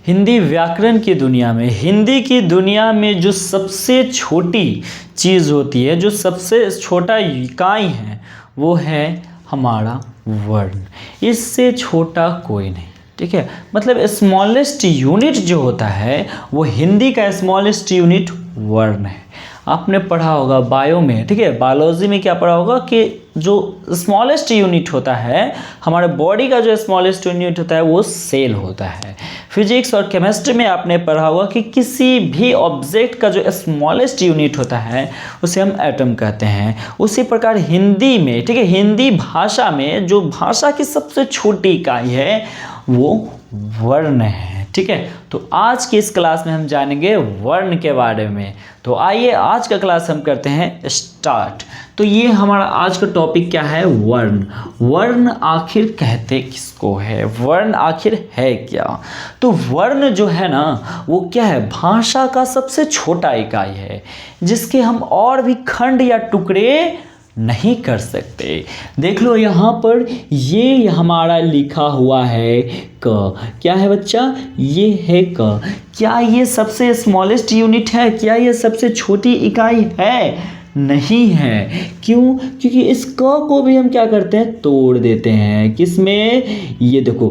हिंदी व्याकरण की दुनिया में, हिंदी की दुनिया में जो सबसे छोटी चीज़ होती है, जो सबसे छोटा इकाई है, वो है हमारा वर्ण। इससे छोटा कोई नहीं, ठीक है। मतलब स्मॉलेस्ट यूनिट जो होता है वो हिंदी का स्मॉलेस्ट यूनिट वर्ण है। आपने पढ़ा होगा बायो में, ठीक है, बायोलॉजी में क्या पढ़ा होगा कि जो स्मॉलेस्ट यूनिट होता है हमारे बॉडी का, जो स्मॉलेस्ट यूनिट होता है वो सेल होता है। फिजिक्स और केमिस्ट्री में आपने पढ़ा होगा कि किसी भी ऑब्जेक्ट का जो स्मॉलेस्ट यूनिट होता है उसे हम एटम कहते हैं। उसी प्रकार हिंदी में, ठीक है, हिंदी भाषा में जो भाषा की सबसे छोटी इकाई है वो वर्ण है, ठीक है। तो आज की इस क्लास में हम जानेंगे वर्ण के बारे में। तो आइए आज का क्लास हम करते हैं स्टार्ट। तो ये हमारा आज का टॉपिक क्या है? वर्ण। वर्ण आखिर कहते किसको है? वर्ण आखिर है क्या? तो वर्ण जो है ना वो क्या है? भाषा का सबसे छोटा इकाई है जिसके हम और भी खंड या टुकड़े नहीं कर सकते। देख लो यहाँ पर ये हमारा लिखा हुआ है क। क्या है बच्चा? ये है क। क्या ये सबसे स्मॉलेस्ट यूनिट है? क्या ये सबसे छोटी इकाई है? नहीं है। क्यों? क्योंकि इस क को भी हम क्या करते हैं? तोड़ देते हैं। किसमें? ये देखो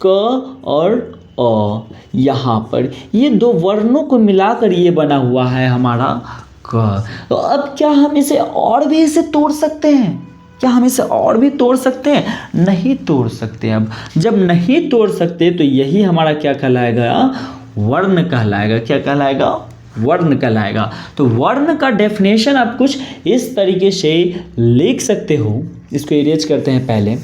क और अ, यहाँ पर ये दो वर्णों को मिलाकर ये बना हुआ है हमारा क। तो अब क्या हम इसे और भी इसे तोड़ सकते हैं? क्या हम इसे और भी तोड़ सकते हैं? नहीं तोड़ सकते। अब जब नहीं तोड़ सकते तो यही हमारा क्या कहलाएगा? वर्ण कहलाएगा। क्या कहलाएगा? वर्ण कहलाएगा। तो वर्ण का डेफिनेशन आप कुछ इस तरीके से लिख सकते हो। इसको इरेज करते हैं पहले,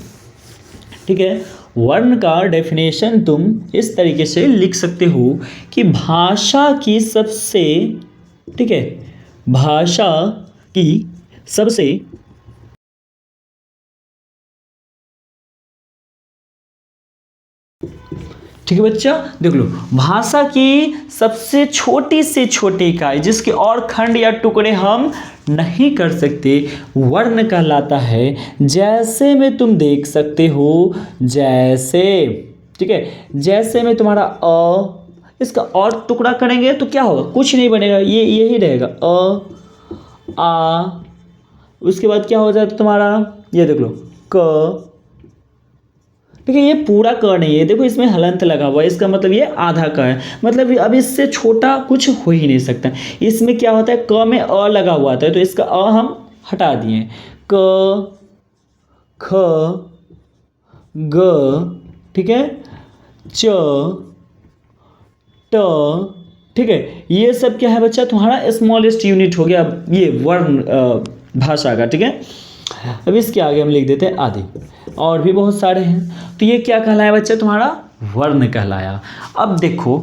ठीक है। वर्ण का डेफिनेशन तुम इस तरीके से लिख सकते हो कि भाषा की सबसे, ठीक है, भाषा की सबसे ठीक है बच्चा, देख लो, भाषा की सबसे छोटी से छोटी इकाई जिसके और खंड या टुकड़े हम नहीं कर सकते वर्ण कहलाता है। जैसे में तुम देख सकते हो, जैसे, ठीक है, जैसे में तुम्हारा अ, इसका और टुकड़ा करेंगे तो क्या होगा? कुछ नहीं बनेगा, ये यही रहेगा अ आ। उसके बाद क्या हो जाता तुम्हारा? ये देख लो क, ठीक है। ये पूरा क नहीं है, देखो इसमें हलंत लगा हुआ है, इसका मतलब ये आधा क है। मतलब अब इससे छोटा कुछ हो ही नहीं सकता। इसमें क्या होता है? क में अ लगा हुआ था तो इसका अ हम हटा दिए। क, ख, ग, ठीक है, च, ट, ठीक है। ये सब क्या है बच्चा? तुम्हारा स्मॉलेस्ट यूनिट हो गया ये वर्ण भाषा का, ठीक है। अब इसके आगे हम लिख देते हैं आदि। और भी बहुत सारे हैं। तो ये क्या कहलाया बच्चा? तुम्हारा वर्ण कहलाया। अब देखो,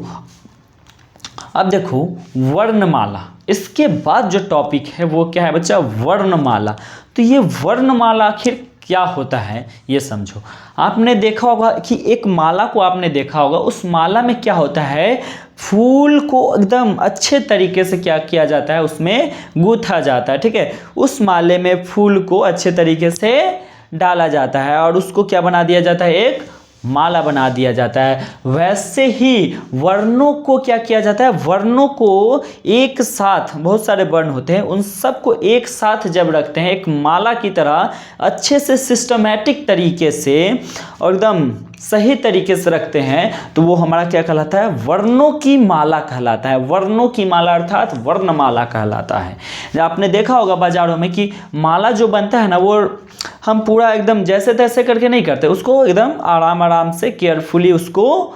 अब देखो वर्णमाला। इसके बाद जो टॉपिक है वो क्या है बच्चा? वर्णमाला। तो ये वर्णमाला आखिर क्या होता है ये समझो। आपने देखा होगा कि एक माला को आपने देखा होगा, उस माला में क्या होता है? फूल को एकदम अच्छे तरीके से क्या किया जाता है? उसमें गूंथा जाता है, ठीक है। उस माले में फूल को अच्छे तरीके से डाला जाता है और उसको क्या बना दिया जाता है? एक माला बना दिया जाता है। वैसे ही वर्णों को क्या किया जाता है? वर्णों को एक साथ, बहुत सारे वर्ण होते हैं, उन सबको एक साथ जब रखते हैं एक माला की तरह अच्छे से सिस्टमैटिक तरीके से और एकदम सही तरीके से रखते हैं तो वो हमारा क्या कहलाता है? वर्णों की माला कहलाता है। वर्णों की माला अर्थात वर्णमाला कहलाता है। जब आपने देखा होगा बाजारों में कि माला जो बनता है ना वो हम पूरा एकदम जैसे तैसे करके नहीं करते, उसको एकदम आराम आराम से केयरफुली उसको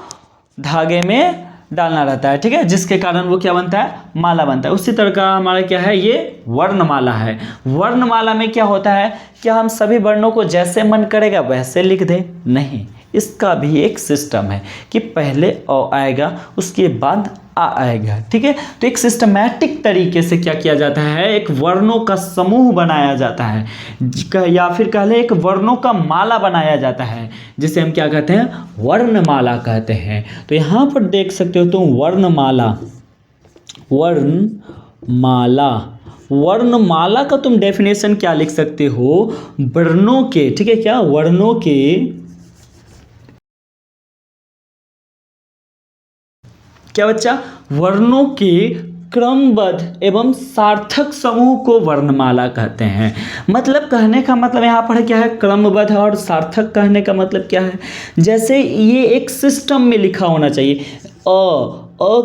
धागे में डालना रहता है, ठीक है, जिसके कारण वो क्या बनता है? माला बनता है। उसी तरह का हमारा क्या है? ये वर्णमाला है। वर्णमाला में क्या होता है? क्या हम सभी वर्णों को जैसे मन करेगा वैसे लिख दें? नहीं, इसका भी एक सिस्टम है कि पहले अ आएगा उसके बाद आ आएगा, ठीक है। तो एक सिस्टमैटिक तरीके से क्या किया जाता है? एक वर्णों का समूह बनाया जाता है, या फिर कह ले एक वर्णों का माला बनाया जाता है, जिसे हम क्या कहते हैं? वर्णमाला कहते हैं। तो यहाँ पर देख सकते हो तुम वर्णमाला, वर्णमाला, वर्णमाला का तुम डेफिनेशन क्या लिख सकते हो? वर्णों के, ठीक है, क्या? वर्णों के क्या बच्चा? वर्णों के क्रमबद्ध एवं सार्थक समूह को वर्णमाला कहते हैं। मतलब कहने का मतलब यहाँ पर क्या है? क्रमबद्ध और सार्थक कहने का मतलब क्या है? जैसे ये एक सिस्टम में लिखा होना चाहिए। अ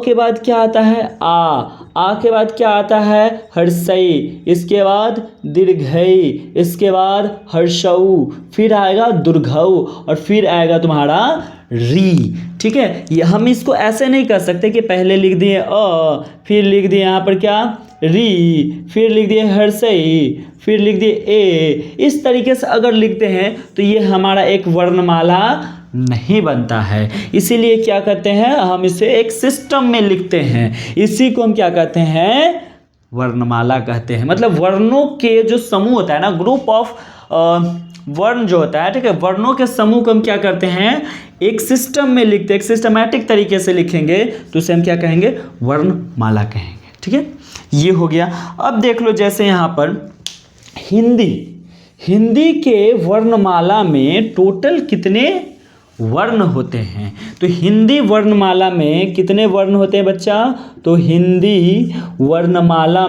के बाद क्या आता है? आ के बाद क्या आता है? हर्षई, इसके बाद दीर्घई, इसके बाद हर्षऊ, फिर आएगा दुर्घऊ और फिर आएगा तुम्हारा री। ठीक है, ये हम इसको ऐसे नहीं कर सकते कि पहले लिख दिए फिर लिख दिए यहाँ पर क्या? री, फिर लिख दिए हर्षई, फिर लिख दिए ए। इस तरीके से अगर लिखते हैं तो ये हमारा एक वर्णमाला नहीं बनता है। इसीलिए क्या करते हैं? हम इसे एक सिस्टम में लिखते हैं। इसी को हम क्या कहते हैं? वर्णमाला कहते हैं। मतलब वर्णों के जो समूह होता है ना, ग्रुप ऑफ वर्ण जो होता है, ठीक है, वर्णों के समूह को हम क्या करते हैं? एक सिस्टम में लिखते हैं, एक सिस्टमैटिक तरीके से लिखेंगे तो उसे हम क्या कहेंगे? वर्णमाला कहेंगे। ठीक है, ये हो गया। अब देख लो, जैसे यहाँ पर हिंदी के वर्णमाला में टोटल कितने वर्ण होते हैं? तो हिंदी वर्णमाला में कितने वर्ण होते हैं बच्चा? तो हिंदी वर्णमाला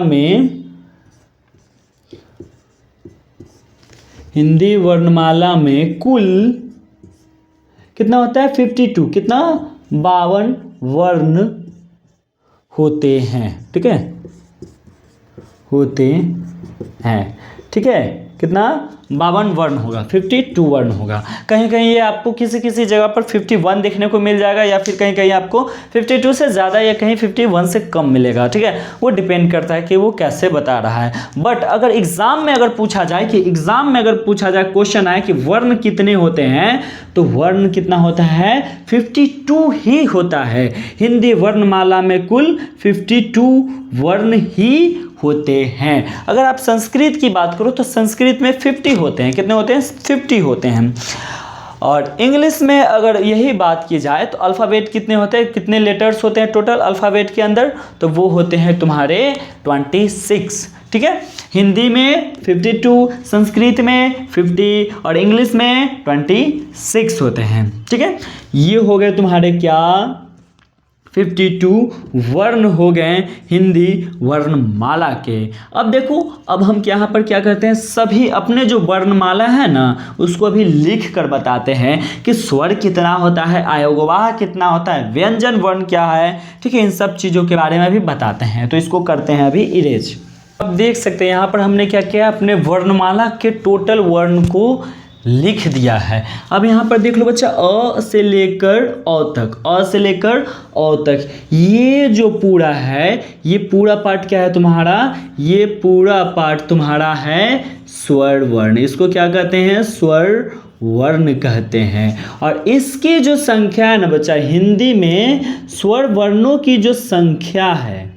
में कुल कितना होता है? 52, कितना? 52 वर्ण होते हैं। ठीक है, होते हैं। ठीक है, कितना? 52 वर्ण होगा, 52 वर्ण होगा। कहीं कहीं ये आपको किसी किसी जगह पर 51 देखने को मिल जाएगा, या फिर कहीं कहीं आपको 52 से ज़्यादा या कहीं 51 से कम मिलेगा। ठीक है, वो डिपेंड करता है कि वो कैसे बता रहा है। बट अगर एग्जाम में अगर पूछा जाए क्वेश्चन आए कि वर्ण कितने होते हैं, तो वर्ण कितना होता है? 52 ही होता है। हिंदी वर्णमाला में कुल 52 वर्ण ही होते हैं। अगर आप संस्कृत की बात करो तो संस्कृत में 50 होते हैं। कितने होते हैं? 50 होते हैं। और इंग्लिश में अगर यही बात की जाए तो अल्फ़ाबेट कितने होते हैं? कितने लेटर्स होते हैं टोटल अल्फ़ाबेट के अंदर? तो वो होते हैं तुम्हारे 26। ठीक है, हिंदी में 52, संस्कृत में 50 और इंग्लिश में 26 होते हैं। ठीक है, ये हो गए तुम्हारे क्या? 52 वर्ण हो गए हिंदी वर्णमाला के। अब देखो, अब हम यहाँ पर क्या करते हैं? सभी अपने जो वर्णमाला है ना, उसको अभी लिख कर बताते हैं कि स्वर कितना होता है, अयोगवाह कितना होता है, व्यंजन वर्ण क्या है। ठीक है, इन सब चीज़ों के बारे में भी बताते हैं। तो इसको करते हैं अभी इरेज। अब देख सकते हैं यहाँ पर हमने क्या किया? अपने वर्णमाला के टोटल वर्ण को लिख दिया है। अब यहाँ पर देख लो बच्चा, अ से लेकर अ तक, ये जो पूरा है, ये पूरा पार्ट क्या है तुम्हारा? ये पूरा पार्ट तुम्हारा है स्वर वर्ण। इसको क्या कहते हैं? स्वर वर्ण कहते हैं। और इसकी जो संख्या है ना बच्चा, हिंदी में स्वर वर्णों की जो संख्या है,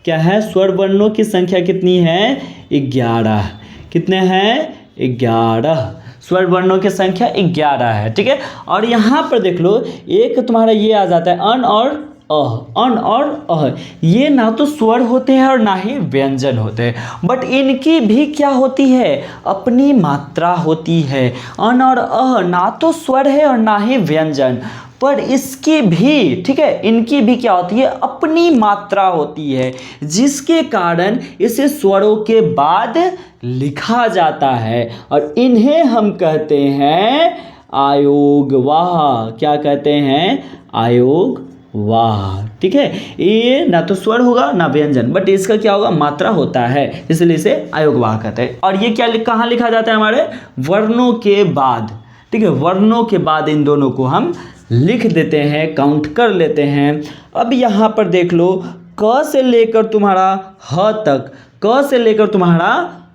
क्या है? स्वर वर्णों की संख्या कितनी है? 11। कितने हैं? 11 स्वर वर्णों की संख्या 11 है। ठीक है, और यहाँ पर देख लो, एक तुम्हारा ये आ जाता है अन और अह। ये ना तो स्वर होते हैं और ना ही व्यंजन होते हैं, बट इनकी भी क्या होती है? अपनी मात्रा होती है। अन और अह ना तो स्वर है और ना ही व्यंजन, पर इसकी भी, ठीक है, इनकी भी क्या होती है? अपनी मात्रा होती है, जिसके कारण इसे स्वरों के बाद लिखा जाता है और इन्हें हम कहते हैं आयोगवाह। क्या कहते हैं? आयोगवाह। ठीक है, ये ना तो स्वर होगा ना व्यंजन, बट इसका क्या होगा? मात्रा होता है, इसलिए इसे आयोगवाह कहते हैं। और ये क्या कहाँ लिखा जाता है? हमारे वर्णों के बाद। ठीक है, वर्णों के बाद इन दोनों को हम लिख देते हैं, काउंट कर लेते हैं। अब यहाँ पर देख लो, क से लेकर तुम्हारा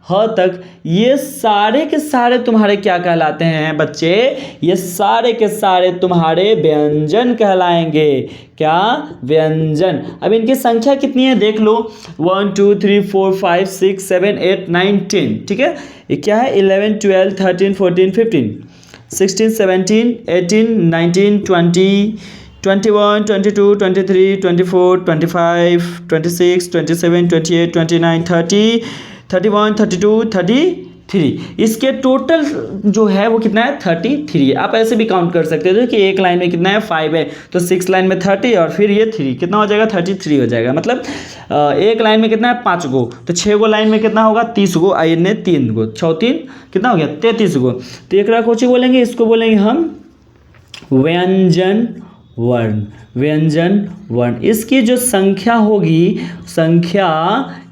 ह तक, ये सारे के सारे तुम्हारे क्या कहलाते हैं बच्चे? ये सारे के सारे तुम्हारे व्यंजन कहलाएंगे। क्या? व्यंजन। अब इनकी संख्या कितनी है देख लो, 1 2 3 4 5 6 7 8 9 10। ठीक है, ये क्या है? 11 12 13 14 15 16 17 18 19 20 21 22 23 24 25 26 27 28 29 30 31 32 33 3। इसके टोटल जो है वो कितना है 33। आप ऐसे भी काउंट कर सकते हो कि एक लाइन में कितना है 5 है, तो 6 लाइन में 30 और फिर ये 3 कितना हो जाएगा 33 हो जाएगा। मतलब एक लाइन में कितना है 5 गो, तो 6 गो लाइन में कितना होगा 30 गो, आई ने 3 गो, 6 3 कितना हो गया 33 गो। तो एक कोची बोलेंगे, इसको बोलेंगे हम व्यंजन वर्ण। व्यंजन वर्ण इसकी जो संख्या होगी, संख्या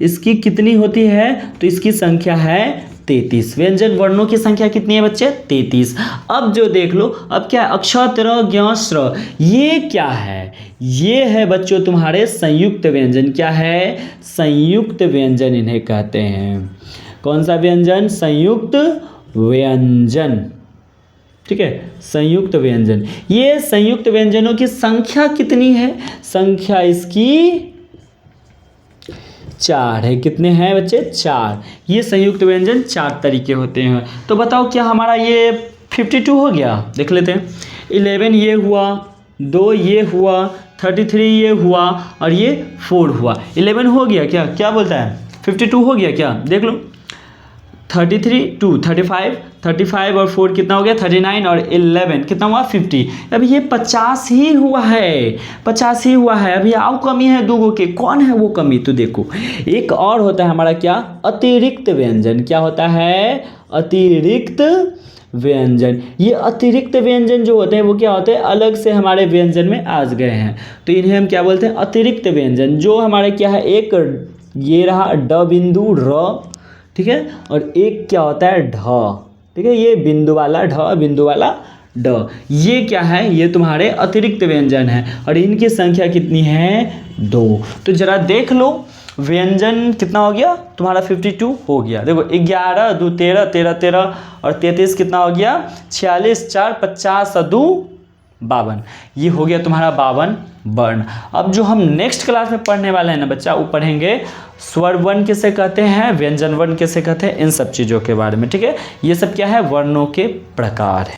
इसकी कितनी होती है, तो इसकी संख्या है 33। व्यंजन वर्णों की संख्या कितनी है बच्चे 33। अब जो देख लो, अब क्या है अक्ष त्र ज्ञ श्र, ये क्या है, ये है बच्चों तुम्हारे संयुक्त व्यंजन। क्या है, संयुक्त व्यंजन इन्हें कहते हैं। कौन सा व्यंजन, संयुक्त व्यंजन, ठीक है, संयुक्त व्यंजन। ये संयुक्त व्यंजनों की संख्या कितनी है, संख्या इसकी 4 है। कितने हैं बच्चे 4। ये संयुक्त व्यंजन 4 तरीके होते हैं। तो बताओ क्या हमारा ये 52 हो गया, देख लेते हैं। 11 ये हुआ, 2 ये हुआ, 33 ये हुआ और ये 4 हुआ। 11 हो गया क्या, क्या बोलता है 52 हो गया क्या, देख लो। 33 2 35 और 4 कितना हो गया 39 और 11 कितना हुआ 50। अभी ये 50 ही हुआ है, 50 ही हुआ है। अभी आओ कमी है 2 गो के, कौन है वो कमी, तो देखो एक और होता है हमारा क्या, अतिरिक्त व्यंजन। क्या होता है, अतिरिक्त व्यंजन। ये अतिरिक्त व्यंजन जो होते हैं वो क्या होते हैं, अलग से हमारे व्यंजन में आ गए हैं, तो इन्हें हम क्या बोलते हैं अतिरिक्त व्यंजन। जो हमारे क्या है, एक ये रहा ड बिंदु र, ठीक है, और एक क्या होता है ढ, ठीक है, ये बिंदु वाला ढ, बिंदु वाला ड, ये क्या है, ये तुम्हारे अतिरिक्त व्यंजन है और इनकी संख्या कितनी है 2। तो जरा देख लो व्यंजन कितना हो गया तुम्हारा 52 हो गया। देखो 11 2 13 13 13 और 33 कितना हो गया 46 4 50 और 2 52। ये हो गया तुम्हारा 52 वर्ण। अब जो हम नेक्स्ट क्लास में पढ़ने वाले हैं ना बच्चा, वो पढ़ेंगे स्वर वर्ण किसे कहते हैं, व्यंजन वर्ण किसे कहते हैं, इन सब चीज़ों के बारे में, ठीक है। ये सब क्या है, वर्णों के प्रकार है।